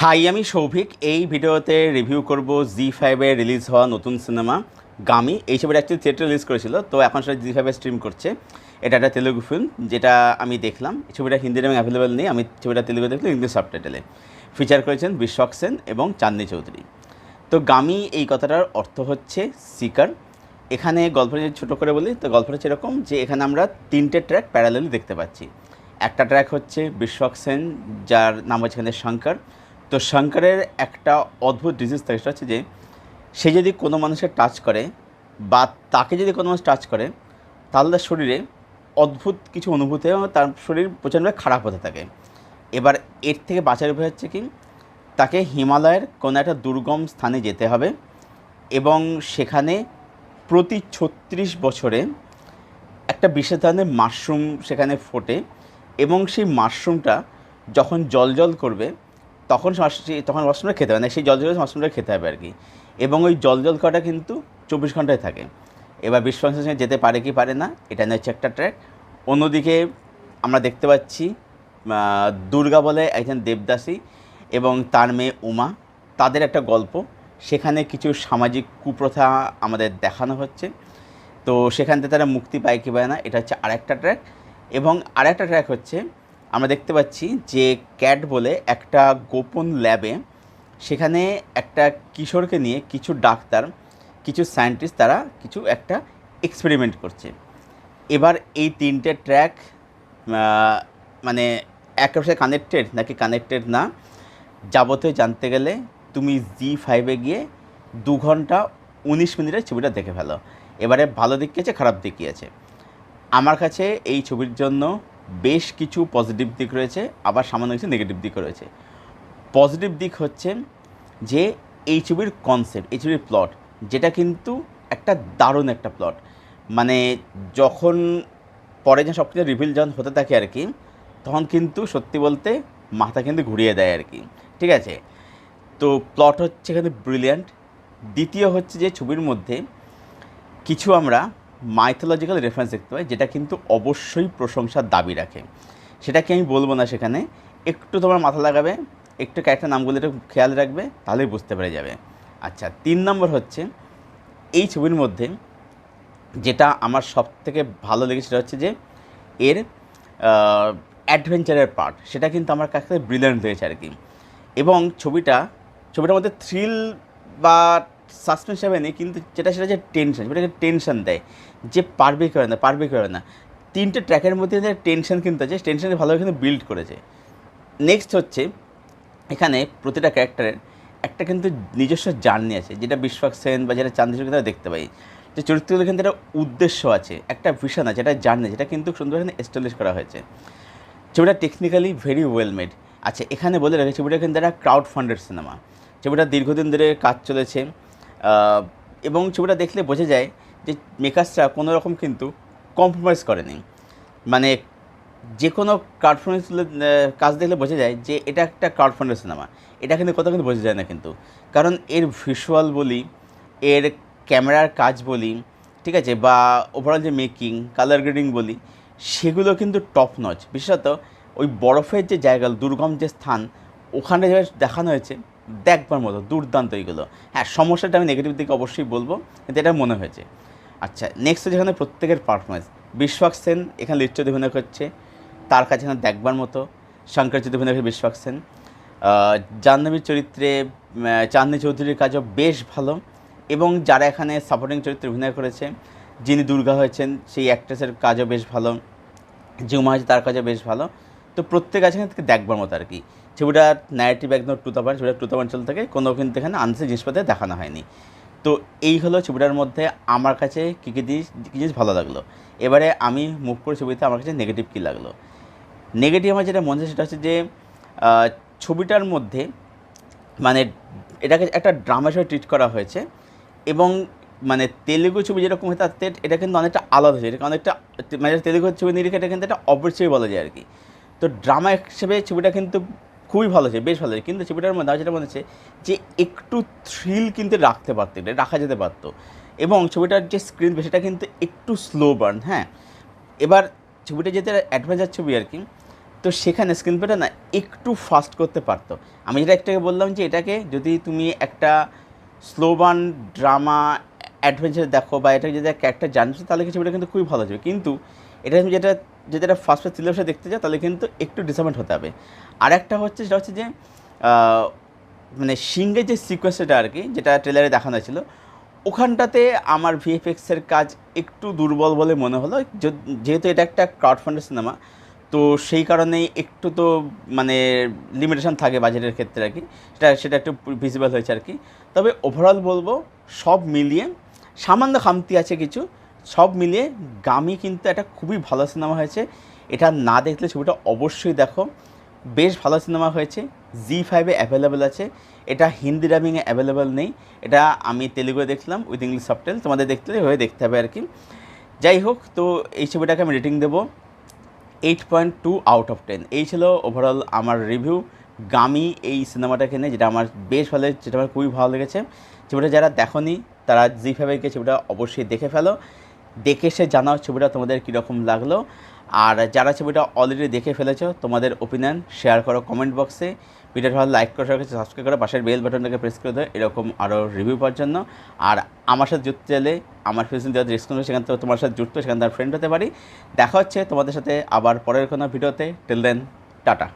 High, আমি সৌভিক। এই ভিডিওতে রিভিউ করব জি5-এ রিলিজ হওয়া নতুন সিনেমা গামি। এই ছবিটা অ্যাকচুয়ালি থিয়েটারে রিলিজ করেছিল, তো এখন সেটা জি5-এ স্ট্রিম করছে। এটা একটা তেলুগু ফিল্ম, যেটা আমি দেখলাম। এই ছবিটা হিন্দি নামে অ্যাভেলেবেল নেই, আমি ছবিটা তেলুগু দেখলাম ইংলিশ সাবটাইটেলে। ফিচার করেছেন বিশ্বক সেন এবং চাঁদনি চৌধুরী। তো গামি এই কথাটার অর্থ হচ্ছে সিকার। এখানে গল্পটা যদি ছোটো করে বলি, তো গল্পটা হচ্ছে এরকম যে এখানে আমরা তিনটে ট্র্যাক প্যারালালি দেখতে পাচ্ছি। একটা ট্র্যাক হচ্ছে বিশ্বক সেন, যার নাম হচ্ছে এখানে শঙ্কর। তো শঙ্করের একটা অদ্ভুত ডিজিজ থাকে, সেটা হচ্ছে যে সে যদি কোনো মানুষের টাচ করে বা তাকে যদি কোনো মানুষ টাচ করে, তাহলে তার শরীরে অদ্ভুত কিছু অনুভূতি এবং তার শরীর প্রচণ্ডভাবে খারাপ হতে থাকে। এবার এর থেকে বাঁচার উপায় হচ্ছে কি, তাকে হিমালয়ের কোনো একটা দুর্গম স্থানে যেতে হবে এবং সেখানে প্রতি 36 বছরে একটা বিশেষ ধরনের মাশরুম সেখানে ফোটে এবং সেই মাশরুমটা যখন জল করবে তখন মাশরুমটা খেতে হবে না, সেই জল মাশরুমটা খেতে হবে আর কি। এবং ওই জল করাটা কিন্তু 24 ঘন্টায় থাকে। এবার বিশ্বনাথের সঙ্গে যেতে পারে কি পারে না, এটা নিয়ে হচ্ছে একটা ট্র্যাক। অন্যদিকে আমরা দেখতে পাচ্ছি দুর্গা বলে একজন দেবদাসী এবং তার মেয়ে উমা, তাদের একটা গল্প। সেখানে কিছু সামাজিক কুপ্রথা আমাদের দেখানো হচ্ছে। তো সেখান থেকে তারা মুক্তি পায় কি পায় না, এটা হচ্ছে আরেকটা ট্র্যাক। এবং আরেকটা ট্র্যাক হচ্ছে আমরা দেখতে পাচ্ছি যে ক্যাট বলে একটা গোপন ল্যাবে সেখানে একটা কিশোরকে নিয়ে কিছু ডাক্তার, কিছু সায়েন্টিস্ট, তারা কিছু একটা এক্সপেরিমেন্ট করছে। এবার এই তিনটে ট্র্যাক মানে একের সাথে কানেক্টেড নাকি কানেক্টেড না, যাবতীয় জানতে গেলে তুমি জি5-এ গিয়ে 2 ঘন্টা 19 মিনিটের ছবিটা দেখে ফেলো। এবারে ভালো দিক কী আছে, খারাপ দিক কী আছে। আমার কাছে এই ছবির জন্য বেশ কিছু পজিটিভ দিক রয়েছে, আবার সামান্য কিছু নেগেটিভ দিকও রয়েছে। পজিটিভ দিক হচ্ছে যে এই ছবির কনসেপ্ট, এই ছবির প্লট, যেটা কিন্তু একটা দারুণ একটা প্লট। মানে যখন পরে যে সব কিছু রিভিল যখন হতে থাকে আর কি, তখন কিন্তু সত্যি বলতে মাথা কিন্তু ঘুরিয়ে দেয় আর কি। ঠিক আছে, তো প্লট হচ্ছে এখানে ব্রিলিয়ান্ট। দ্বিতীয় হচ্ছে যে ছবির মধ্যে কিছু আমরা মাইথোলজিক্যাল রেফারেন্স দেখতে পাই, যেটা কিন্তু অবশ্যই প্রশংসার দাবি রাখে। সেটাকে আমি বলবো না, সেখানে একটু তোমার মাথা লাগাবে, একটু ক্যারেক্টার নামগুলো একটু খেয়াল রাখবে, তাহলেই বুঝতে পেরে যাবে। আচ্ছা, 3 নম্বর হচ্ছে এই ছবির মধ্যে যেটা আমার সবথেকে ভালো লেগেছে সেটা হচ্ছে যে এর অ্যাডভেঞ্চারের পার্ট, সেটা কিন্তু আমার কাছে ব্রিলিয়ান্ট হয়েছে আর কি। এবং ছবিটার মধ্যে থ্রিল বা সাসপেন্স হিসাবে নেই, কিন্তু সেটা হচ্ছে টেনশন, সেটাকে টেনশন দেয় যে পারবে কি পারে না। 3টে ট্র্যাকের মধ্যে টেনশন কিন্তু আছে, টেনশনকে ভালোভাবে কিন্তু বিল্ড করেছে। নেক্সট হচ্ছে এখানে প্রতিটা ক্যারেক্টারের একটা কিন্তু নিজস্ব জার্নি আছে, যেটা বিশ্বক সেন বা যেটা চাঁদনি চৌধুরী দেখতে পাই, যে চরিত্রগুলো কিন্তু একটা উদ্দেশ্য আছে, একটা ভিশন আছে, একটা জার্নি, যেটা কিন্তু সুন্দরভাবে এস্টাবলিশ করা হয়েছে। ছবিটা টেকনিক্যালি ভেরি ওয়েল মেড। আচ্ছা, এখানে বলে রাখি ছবিটা কিন্তু একটা ক্রাউড ফান্ডেড সিনেমা। ছবিটা দীর্ঘদিন ধরে কাজ চলেছে এবং ছবিটা দেখলে বোঝা যায় যে মেকার্সরা কোনো রকম কিন্তু কম্প্রোমাইজ করেনি। মানে যে কোনো ক্রাউড ফান্ডেড কাজ দেখলে বোঝা যায় যে এটা একটা ক্রাউড ফান্ডেড সিনেমা। এটা কিন্তু কোথাও কিন্তু বোঝা যায় না কিন্তু, কারণ এর ভিজুয়াল বলি, এর ক্যামেরার কাজ বলি, ঠিক আছে, বা ওভারঅল যে মেকিং, কালার গ্রেডিং বলি, সেগুলো কিন্তু টপ নচ। বিশেষত ওই বরফের যে জায়গা, দুর্গম যে স্থান, ওখানে যে দেখানো হয়েছে, দেখবার মতো দুর্দান্ত এইগুলো। হ্যাঁ, সমস্যাটা আমি নেগেটিভ দিকে অবশ্যই বলবো, কিন্তু এটা মনে হয়েছে। আচ্ছা, নেক্সট যেখানে প্রত্যেকের পারফরমেন্স, বিশ্বক সেন এখানে লিড চৌধুরী অভিনয় করছে, তার কাছে এখানে দেখবার মতো। শঙ্কর চৌধুরী অভিনয় করছে বিশ্বক সেন। জাহ্নবীর চরিত্রে চাঁদনি চৌধুরীর কাজও বেশ ভালো। এবং যারা এখানে সাপোর্টিং চরিত্রে অভিনয় করেছে, যিনি দুর্গা হয়েছেন সেই অ্যাক্ট্রেসের কাজও বেশ ভালো, যে উমা হয়েছে তার কাজও বেশ ভালো। তো প্রত্যেক আছে এখান থেকে দেখবার মতো আর কি। ছবিটার ন্যারেটিভ একদম ট্রুথ অঞ্চল থেকে কোনো কিন্তু এখানে আনসে জিনিসপত্র দেখানো হয়নি। তো এই হলো ছবিটার মধ্যে আমার কাছে কী জিনিস ভালো লাগলো। এবারে আমি মুভ করে ছবিতে আমার কাছে নেগেটিভ কী লাগলো। নেগেটিভ আমার যেটা মনে হয় সেটা হচ্ছে যে ছবিটার মধ্যে মানে এটাকে একটা ড্রামা হিসেবে ট্রিট করা হয়েছে। এবং মানে তেলেগু ছবি যেরকম হয় তার থেকে এটা কিন্তু অনেকটা আলাদা হয়েছে, এটা অনেকটা মানে তেলেগু ছবি নিরিখে এটা কিন্তু একটা অপরাধ ছবি বলা যায় আর কি। তো ড্রামা হিসেবে ছবিটা কিন্তু খুবই ভালো হয়েছে, বেশ ভালো হয়েছে। কিন্তু ছবিটার মধ্যে আমার যেটা মনে হচ্ছে যে একটু থ্রিল কিন্তু রাখতে পারতো, এটা রাখা যেতে পারতো। এবং ছবিটার যে স্ক্রিন সেটা কিন্তু একটু স্লো বার্ন। হ্যাঁ, এবার ছবিটা যেতে অ্যাডভেঞ্চার ছবি আর কি, তো সেখানে স্ক্রিন প্লেটা না একটু ফাস্ট করতে পারতো। আমি যেটা একটাকে বললাম যে এটাকে যদি তুমি একটা স্লো বার্ন ড্রামা অ্যাডভেঞ্চার দেখো বা এটা যদি ক্যারেক্টার জানছো তাহলে কিছু এটা কিন্তু খুবই ভালো যাবে, কিন্তু এটা তুমি যেটা যদি এটা ফার্স্ট পেজ থ্রিলার দেখতে চাও তাহলে কিন্তু একটু ডিসঅ্যাপয়েন্ট হতে হবে। আর একটা হচ্ছে সেটা হচ্ছে যে মানে সিংহের যে সিকোয়েন্সটা আর কি যেটা ট্রেলারে দেখানো হয়েছিল ওখানটাতে আমার ভিএফএক্সের কাজ একটু দুর্বল বলে মনে হলো, যেহেতু এটা একটা ক্রাউড ফান্ডেড সিনেমা, তো সেই কারণেই একটু তো মানে লিমিটেশন থাকে বাজেটের ক্ষেত্রে আর কি, সেটা একটু ভিজিবল হয়েছে আর কি। তবে ওভারঅল বলবো সব মিলিয়ে সামান্য খামতি আছে কিছু, সব মিলিয়ে গামি কিন্তু একটা খুবই ভালো সিনেমা হয়েছে। এটা না দেখলে ছবিটা অবশ্যই দেখো, বেশ ভালো সিনেমা হয়েছে। জি5 অ্যাভেলেবেল আছে, এটা হিন্দি ডাবিংয়ে অ্যাভেলেবেল নেই, এটা আমি তেলেগুয়ে দেখলাম উইথ ইংলিশ সাবটাইটেল, তোমাদের দেখতে হয়ে দেখতে হবে আর কি। যাই হোক, তো এই ছবিটাকে আমি রেটিং দেবো 8.2 আউট অফ 10। এই ছিল ওভারঅল আমার রিভিউ গামি এই সিনেমাটাকে নিয়ে, যেটা আমার বেশ ভালো, যেটা আমার খুবই ভালো লেগেছে। ছবিটা যারা দেখোনি তারা জি5 গিয়ে ছবিটা অবশ্যই দেখে ফেলো, দেখে এসে জানাও ছবিটা তোমাদের কীরকম লাগলো। আর যারা ছবিটা অলরেডি দেখে ফেলেছো তোমাদের ওপিনিয়ন শেয়ার করো কমেন্ট বক্সে। ভিডিওটা ভালো লাইক করে সবার কাছে সাবস্ক্রাইব করো, পাশের বেল বাটনটাকে প্রেস করে দাও এরকম আরও রিভিউ পাওয়ার জন্য। আর আমার সাথে জুড়তে চাইলে আমার ফেসবুক যাদের রেসপন্স সেখান থেকে তোমার সাথে জুড়তে সেখান থেকে ফ্রেন্ড হতে পারি। দেখা হচ্ছে তোমাদের সাথে আবার পরের কোনো ভিডিওতে। Till then, tata.